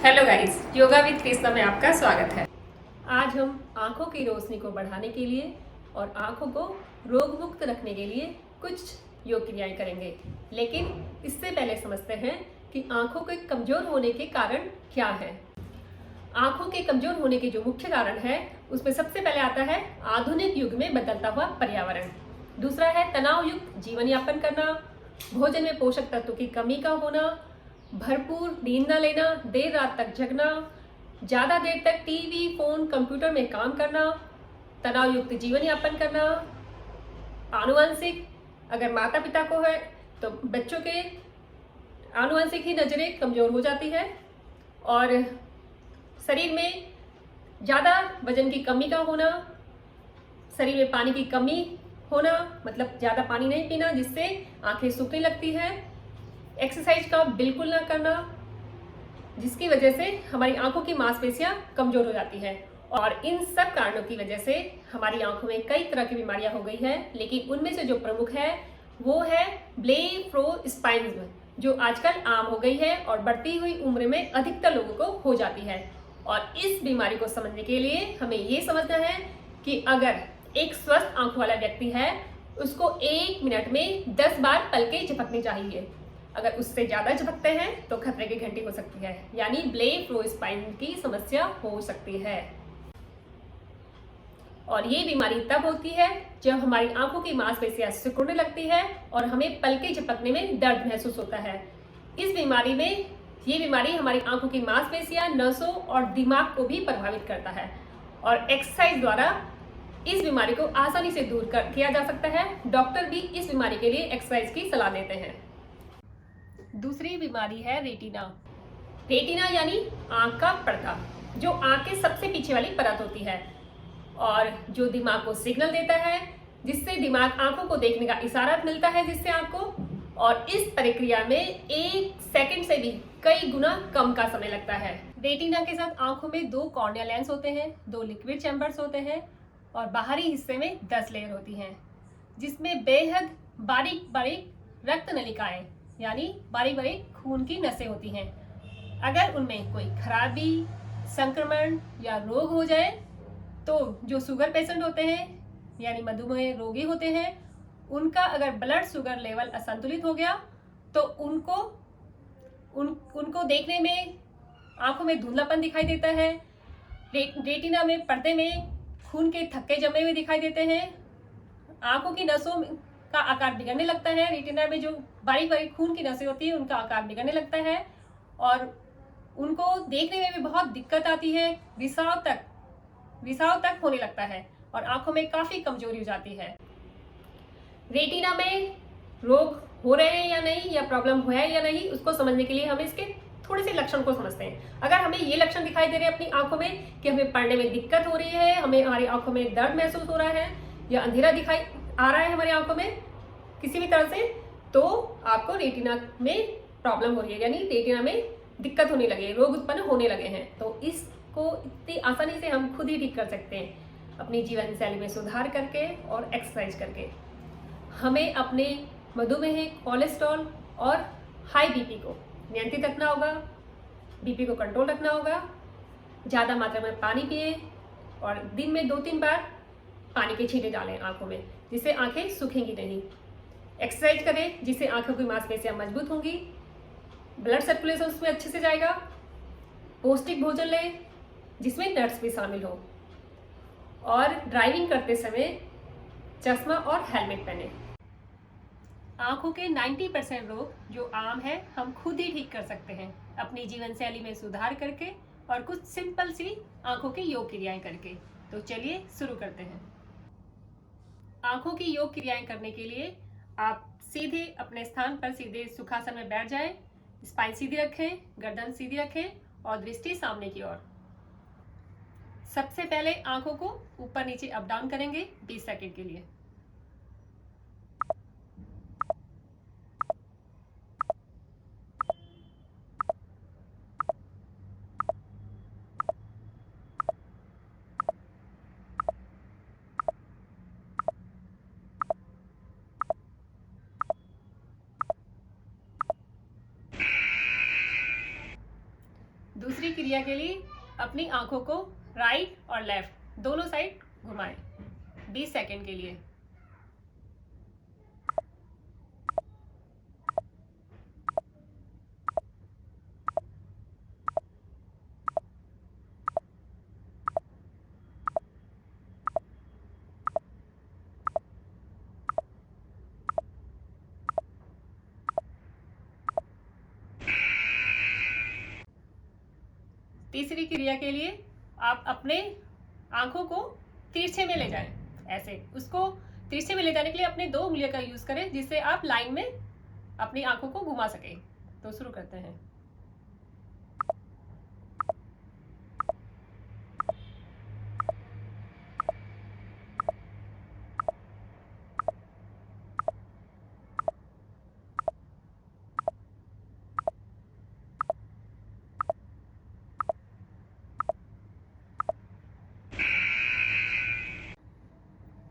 Hello guys, yoga with Krishna में आपका स्वागत है। आज हम आंखों की रोशनी को बढ़ाने के लिए और आंखों को रोग मुक्त रखने के लिए कुछ योग क्रियाएं करेंगे। लेकिन इससे पहले समझते हैं कि आंखों के कमजोर होने के कारण क्या है। आंखों के कमजोर होने के जो मुख्य कारण है उसमें सबसे पहले आता है आधुनिक युग में बदलता हुआ पर्यावरण। दूसरा है तनाव युक्त जीवन यापन करना, भोजन में पोषक तत्वों की कमी का होना, भरपूर नींद न लेना, देर रात तक जगना, ज्यादा देर तक टीवी, फोन, कंप्यूटर में काम करना, तनाव युक्त जीवन यापन करना, आनुवंशिक, अगर माता पिता को है तो बच्चों के आनुवंशिक ही नजरें कमजोर हो जाती है, और शरीर में ज्यादा वजन की कमी का होना, शरीर में पानी की कमी होना, मतलब ज्यादा पानी नहीं पीना जिससे आंखें सूखने लगती है, एक्सरसाइज का बिल्कुल ना करना जिसकी वजह से हमारी आंखों की मांसपेशियां कमजोर हो जाती है। और इन सब कारणों की वजह से हमारी आंखों में कई तरह की बीमारियां हो गई है, लेकिन उनमें से जो प्रमुख है वो है ब्लेफरोस्पाइज्म, जो आजकल आम हो गई है और बढ़ती हुई उम्र में अधिकतर लोगों को हो जाती है। और इस बीमारी को समझने के लिए हमें ये समझना है कि अगर एक स्वस्थ आंखों वाला व्यक्ति है उसको 1 मिनट में 10 बार पलकें झपकनी चाहिए। अगर उससे ज्यादा झपकते हैं तो खतरे की घंटी हो सकती है, यानी ब्लेफरोस्पाइज्म की समस्या हो सकती है। और ये बीमारी तब होती है जब हमारी आंखों की मांसपेशियां सिकुड़ने लगती है और हमें पलकें झपकने में दर्द महसूस होता है। इस बीमारी में ये बीमारी हमारी आंखों की मांसपेशियां, नसों और दिमाग को भी प्रभावित करता है, और एक्सरसाइज द्वारा इस बीमारी को आसानी से दूर किया जा सकता है। डॉक्टर भी इस बीमारी के लिए एक्सरसाइज की सलाह देते हैं। दूसरी बीमारी है रेटिना। रेटिना यानी आंख का पर्दा, जो आंख के सबसे पीछे वाली परत होती है और जो दिमाग को सिग्नल देता है, जिससे दिमाग आंखों को देखने का इशारा मिलता है जिससे आंख को, और इस प्रक्रिया में 1 सेकंड से भी कई गुना कम का समय लगता है। रेटिना के साथ आंखों में 2 कॉर्निया लेंस होते हैं, 2 लिक्विड चैम्बर्स होते हैं और बाहरी हिस्से में 10 लेयर होती हैं, जिसमें बेहद बारीक बारीक रक्त नलिकाएं यानी बारीक बारीक खून की नसें होती हैं। अगर उनमें कोई खराबी, संक्रमण या रोग हो जाए तो जो शुगर पेशेंट होते हैं यानी मधुमेह रोगी होते हैं, उनका अगर ब्लड शुगर लेवल असंतुलित हो गया तो उनको देखने में आंखों में धुंधलापन दिखाई देता है, रेटिना में पर्दे में खून के थक्के जमे हुए दिखाई देते हैं, आंखों की नसों का आकार बिगड़ने लगता है, रेटिना में जो बारीक बारीक खून की नसें होती है उनका आकार बिगड़ने लगता है और उनको देखने में भी बहुत दिक्कत आती है, रिसाव तक होने लगता है और आंखों में काफी कमजोरी हो जाती है। रेटिना में रोग हो रहे हैं या नहीं, या प्रॉब्लम हुआ है या नहीं, उसको समझने के लिए हमें इसके थोड़े से लक्षण को समझते हैं। अगर हमें ये लक्षण दिखाई दे रहे हैं अपनी आंखों में कि हमें पढ़ने में दिक्कत हो रही है, हमें हमारी आंखों में दर्द महसूस हो रहा है या अंधेरा दिखाई आ रहा है हमारी आंखों में किसी भी तरह से, तो आपको रेटिना में प्रॉब्लम हो रही है, यानी रेटिना में दिक्कत होने लगे, रोग उत्पन्न होने लगे हैं। तो इसको इतनी आसानी से हम खुद ही ठीक कर सकते हैं अपनी जीवन शैली में सुधार करके और एक्सरसाइज करके। हमें अपने मधुमेह, कोलेस्ट्रॉल और हाई बीपी को नियंत्रित रखना होगा, बीपी को कंट्रोल रखना होगा, ज़्यादा मात्रा में पानी पिए और दिन में 2-3 बार पानी के छींटे डालें आंखों में, जिससे आंखें सूखेंगी नहीं। एक्सरसाइज करें जिससे आंखों की मांसपेशियां मजबूत होंगी, ब्लड सर्कुलेशन उसमें अच्छे से जाएगा, पौष्टिक भोजन लें जिसमें नट्स भी शामिल हो, और ड्राइविंग करते समय चश्मा और हेलमेट पहने। आंखों के 90% रोग जो आम है हम खुद ही ठीक कर सकते हैं अपनी जीवन शैली में सुधार करके और कुछ सिंपल सी आंखों की योग क्रियाएं करके। तो चलिए शुरू करते हैं। आंखों की योग क्रियाएं करने के लिए आप सीधे अपने स्थान पर सीधे सुखासन में बैठ जाएं, स्पाइन सीधी रखें, गर्दन सीधी रखें और दृष्टि सामने की ओर। सबसे पहले आंखों को ऊपर नीचे अप डाउन करेंगे 20 सेकंड के लिए। दूसरी क्रिया के लिए अपनी आंखों को राइट और लेफ्ट दोनों साइड घुमाएं 20 सेकंड के लिए। तीसरी क्रिया के लिए आप अपने आंखों को तिरछे में ले जाएं। ऐसे उसको तिरछे में ले जाने के लिए अपने 2 उंगलियों का यूज करें जिससे आप लाइन में अपनी आंखों को घुमा सकें। तो शुरू करते हैं।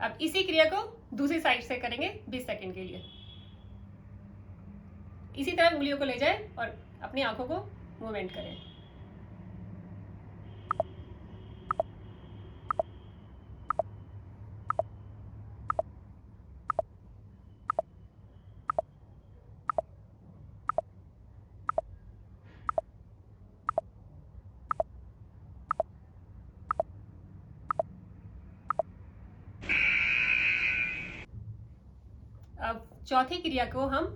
अब इसी क्रिया को दूसरी साइड से करेंगे 20 सेकंड के लिए। इसी तरह उंगलियों को ले जाएं और अपनी आंखों को मूवमेंट करें। अब चौथी क्रिया को हम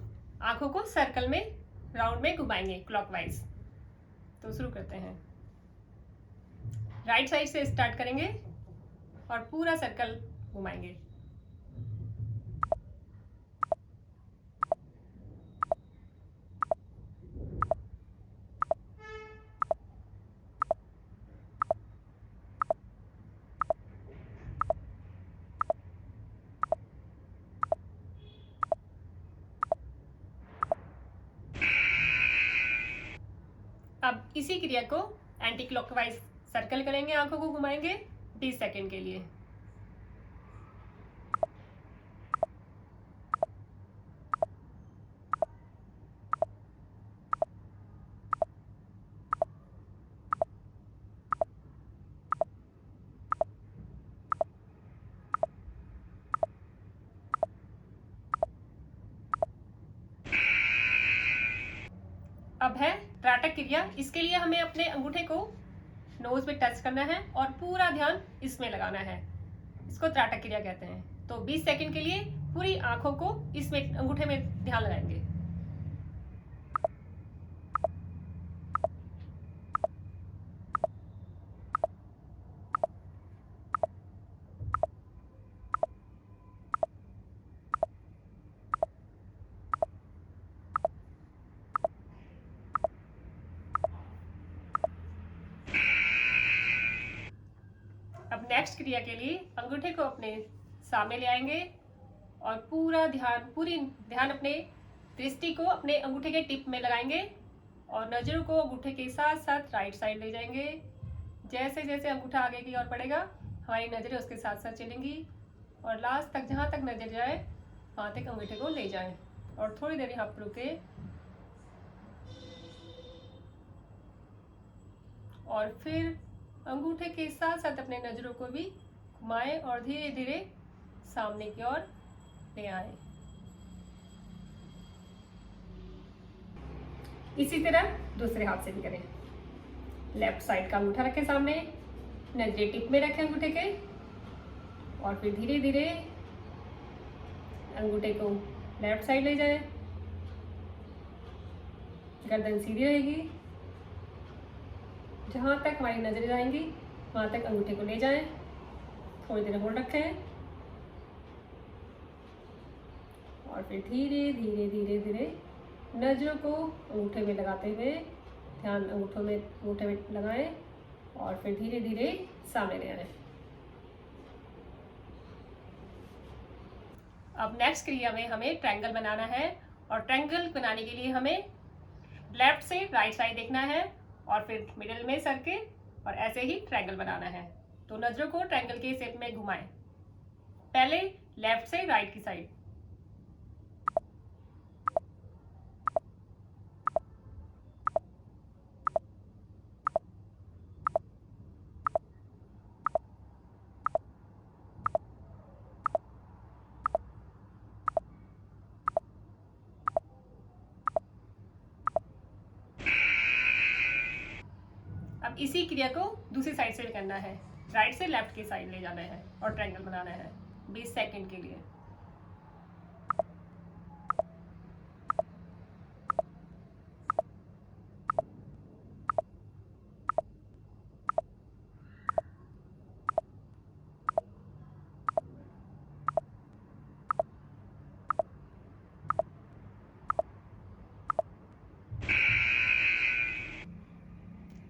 आंखों को सर्कल में राउंड में घुमाएंगे क्लॉकवाइज। तो शुरू करते हैं। राइट साइड से स्टार्ट करेंगे और पूरा सर्कल घुमाएंगे। अब इसी क्रिया को एंटी क्लॉकवाइज सर्कल करेंगे, आंखों को घुमाएंगे 20 सेकंड के लिए। अब है त्राटक क्रिया। इसके लिए हमें अपने अंगूठे को नोज पे टच करना है और पूरा ध्यान इसमें लगाना है। इसको त्राटक क्रिया कहते हैं। तो 20 सेकंड के लिए पूरी आंखों को इसमें अंगूठे में ध्यान लगाएंगे। अब नेक्स्ट क्रिया के लिए अंगूठे को अपने सामने ले आएंगे और पूरी ध्यान अपने दृष्टि को अपने अंगूठे के टिप में लगाएंगे और नजरों को अंगूठे के साथ साथ राइट साइड ले जाएंगे। जैसे जैसे अंगूठा आगे की ओर पड़ेगा हमारी नजरें उसके साथ साथ चलेंगी और लास्ट तक जहाँ तक नजर जाए वहाँ तक अंगूठे को ले जाएं और थोड़ी देर यहाँ पर रुके और फिर अंगूठे के साथ साथ अपने नजरों को भी घुमाएं और धीरे धीरे सामने की ओर ले आए। इसी तरह दूसरे हाथ से भी करें। लेफ्ट साइड का अंगूठा रखें सामने, नजरें टिप में रखें अंगूठे के और फिर धीरे धीरे अंगूठे को लेफ्ट साइड ले जाएं। गर्दन सीधी रहेगी, जहाँ तक हमारी नजरें जाएंगी वहाँ तक अंगूठे को ले जाएं। थोड़ी देर होल्ड रखें और फिर धीरे धीरे धीरे धीरे नजरों को अंगूठे में लगाते हुए ध्यान अंगूठे में लगाएं और फिर धीरे धीरे सामने ले आए। अब नेक्स्ट क्रिया में हमें ट्रायंगल बनाना है और ट्रायंगल बनाने के लिए हमें लेफ्ट से राइट साइड देखना है और फिर मिडिल में सर्किल और ऐसे ही ट्रायंगल बनाना है। तो नजरों को ट्रायंगल के शेप में घुमाएं। पहले लेफ्ट से राइट की साइड, इसी क्रिया को दूसरी साइड से भी करना है, राइट से लेफ्ट की साइड ले जाना है और ट्रायंगल बनाना है 20 सेकंड के लिए।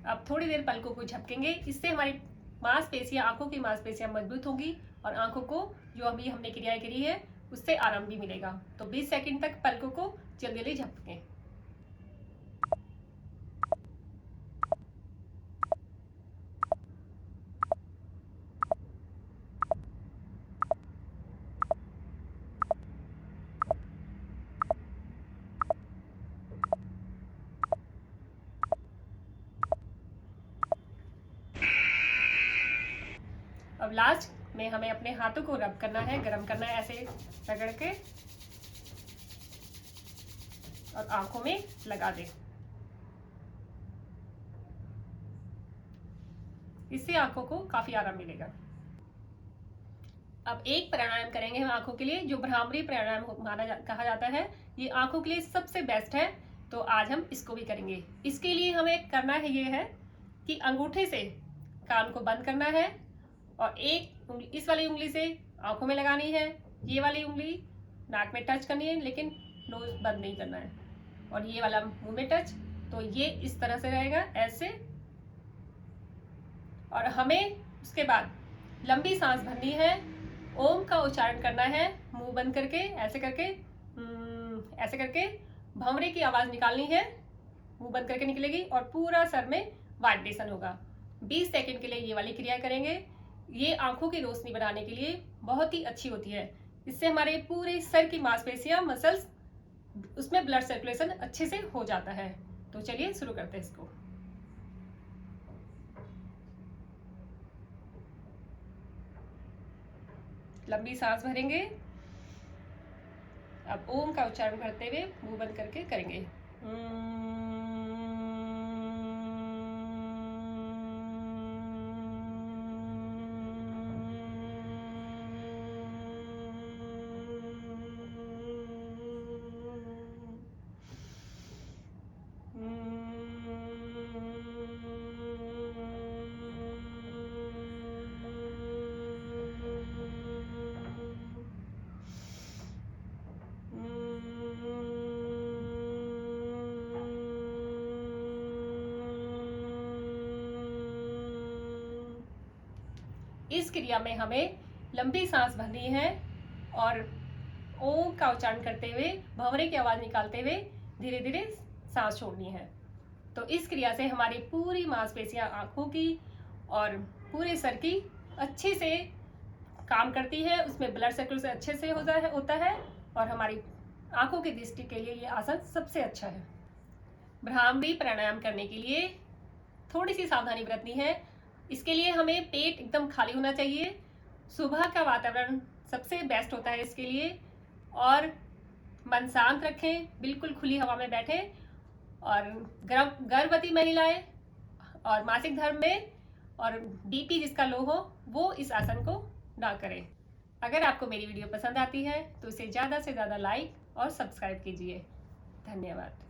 अब थोड़ी देर पलकों को झपकेंगे, इससे हमारी मांसपेशियां, आंखों की मांसपेशियां मजबूत होंगी और आंखों को जो अभी हमने क्रियाएं करी है उससे आराम भी मिलेगा। तो 20 सेकंड तक पलकों को जल्दी जल्दी झपकें। अब लास्ट में हमें अपने हाथों को रब करना है, गरम करना है, ऐसे रगड़ के और आंखों में लगा दें। इससे आंखों को काफी आराम मिलेगा। अब एक प्राणायाम करेंगे हम आंखों के लिए, जो भ्रामरी प्राणायाम कहा जाता है। ये आंखों के लिए सबसे बेस्ट है, तो आज हम इसको भी करेंगे। इसके लिए हमें करना है ये है कि अंगूठे से कान को बंद करना है और एक उंगली, इस वाली उंगली से आंखों में लगानी है, ये वाली उंगली नाक में टच करनी है लेकिन नोज बंद नहीं करना है, और ये वाला मुंह में टच। तो ये इस तरह से रहेगा, ऐसे। और हमें उसके बाद लंबी सांस भरनी है, ओम का उच्चारण करना है मुंह बंद करके, ऐसे करके भंवरे की आवाज निकालनी है, मुंह बंद करके निकलेगी और पूरा सर में वाइब्रेशन होगा। 20 सेकंड के लिए ये वाली क्रिया करेंगे। ये आंखों की रोशनी बढ़ाने के लिए बहुत ही अच्छी होती है। इससे हमारे पूरे सर की मांसपेशियां, मसल्स, उसमें ब्लड सर्कुलेशन अच्छे से हो जाता है। तो चलिए शुरू करते हैं इसको। लंबी सांस भरेंगे। अब ओम का उच्चारण करते हुए मुंह बंद करके करेंगे। इस क्रिया में हमें लंबी सांस भरनी है और ओम का उच्चारण करते हुए, भंवरे की आवाज निकालते हुए धीरे धीरे सांस छोड़नी है। तो इस क्रिया से हमारी पूरी मांसपेशियां आंखों की और पूरे सर की अच्छे से काम करती है, उसमें ब्लड सर्कुलेशन अच्छे से होता है और हमारी आंखों की दृष्टि के लिए ये आसन सबसे अच्छा है। भ्रामरी प्राणायाम करने के लिए थोड़ी सी सावधानी बरतनी है। इसके लिए हमें पेट एकदम खाली होना चाहिए। सुबह का वातावरण सबसे बेस्ट होता है इसके लिए, और मन शांत रखें, बिल्कुल खुली हवा में बैठें। और गर्भवती महिलाएं और मासिक धर्म में और बीपी जिसका लो हो वो इस आसन को ना करें। अगर आपको मेरी वीडियो पसंद आती है तो इसे ज़्यादा से ज़्यादा लाइक और सब्सक्राइब कीजिए। धन्यवाद।